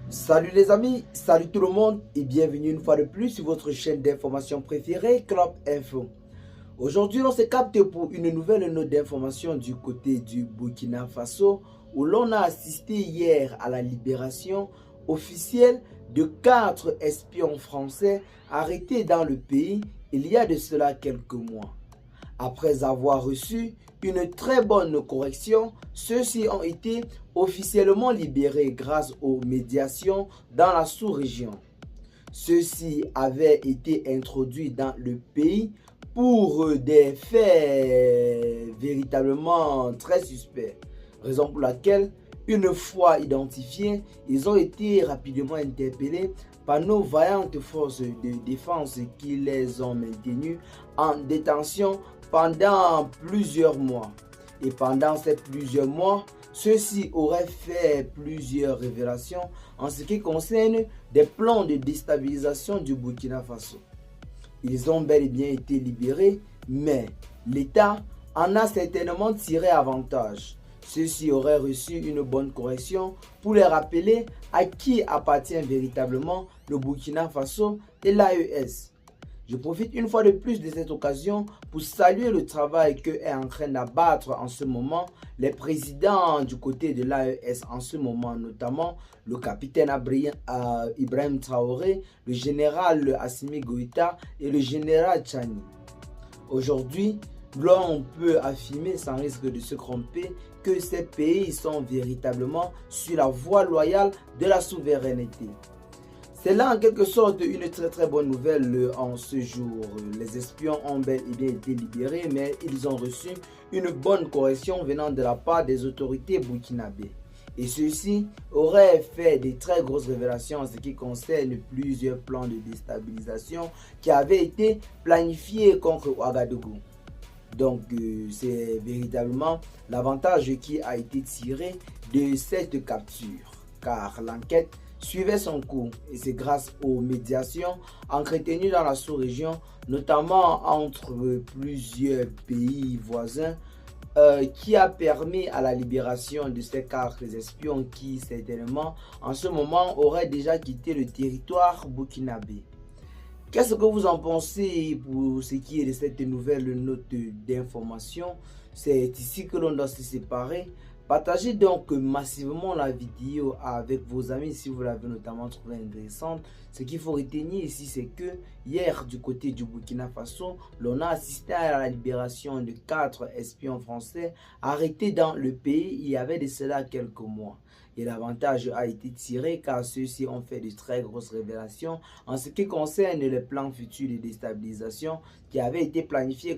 Salut les amis, salut tout le monde et bienvenue une fois de plus sur votre chaîne d'information préférée, Club Info. Aujourd'hui, on se capte pour une nouvelle note d'information du côté du Burkina Faso où l'on a assisté hier à la libération officielle de 4 espions français arrêtés dans le pays il y a de cela quelques mois. Après avoir reçu une très bonne correction, ceux-ci ont été officiellement libérés grâce aux médiations dans la sous-région. Ceux-ci avaient été introduits dans le pays pour des faits véritablement très suspects, raison pour laquelle, une fois identifiés, ils ont été rapidement interpellés par nos vaillantes forces de défense qui les ont maintenus en détention pendant plusieurs mois. Et pendant ces plusieurs mois, ceux-ci auraient fait plusieurs révélations en ce qui concerne des plans de déstabilisation du Burkina Faso. Ils ont bel et bien été libérés, mais l'État en a certainement tiré avantage. Ceux-ci auraient reçu une bonne correction pour les rappeler à qui appartient véritablement le Burkina Faso et l'AES. Je profite une fois de plus de cette occasion pour saluer le travail que est en train d'abattre en ce moment les présidents du côté de l'AES en ce moment, notamment le capitaine Ibrahim Traoré, le général Assimi Goïta et le général Tchani. Aujourd'hui, l'on peut affirmer sans risque de se tromper que ces pays sont véritablement sur la voie loyale de la souveraineté. C'est là en quelque sorte une très bonne nouvelle en ce jour. Les espions ont bel et bien été libérés, mais ils ont reçu une bonne correction venant de la part des autorités burkinabées. Et ceux-ci auraient fait de très grosses révélations en ce qui concerne plusieurs plans de déstabilisation qui avaient été planifiés contre Ouagadougou. Donc c'est véritablement l'avantage qui a été tiré de cette capture, car l'enquête suivait son cours et c'est grâce aux médiations entretenues dans la sous-région, notamment entre plusieurs pays voisins, qui a permis à la libération de ces 4 espions qui certainement en ce moment auraient déjà quitté le territoire burkinabé. Qu'est-ce que vous en pensez pour ce qui est de cette nouvelle note d'information? C'est ici que l'on doit se séparer. Partagez donc massivement la vidéo avec vos amis si vous l'avez notamment trouvée intéressante. Ce qu'il faut retenir ici, c'est que hier, du côté du Burkina Faso, l'on a assisté à la libération de 4 espions français arrêtés dans le pays il y avait de cela quelques mois. Et l'avantage a été tiré car ceux-ci ont fait de très grosses révélations en ce qui concerne les plans futurs de déstabilisation qui avaient été planifiés.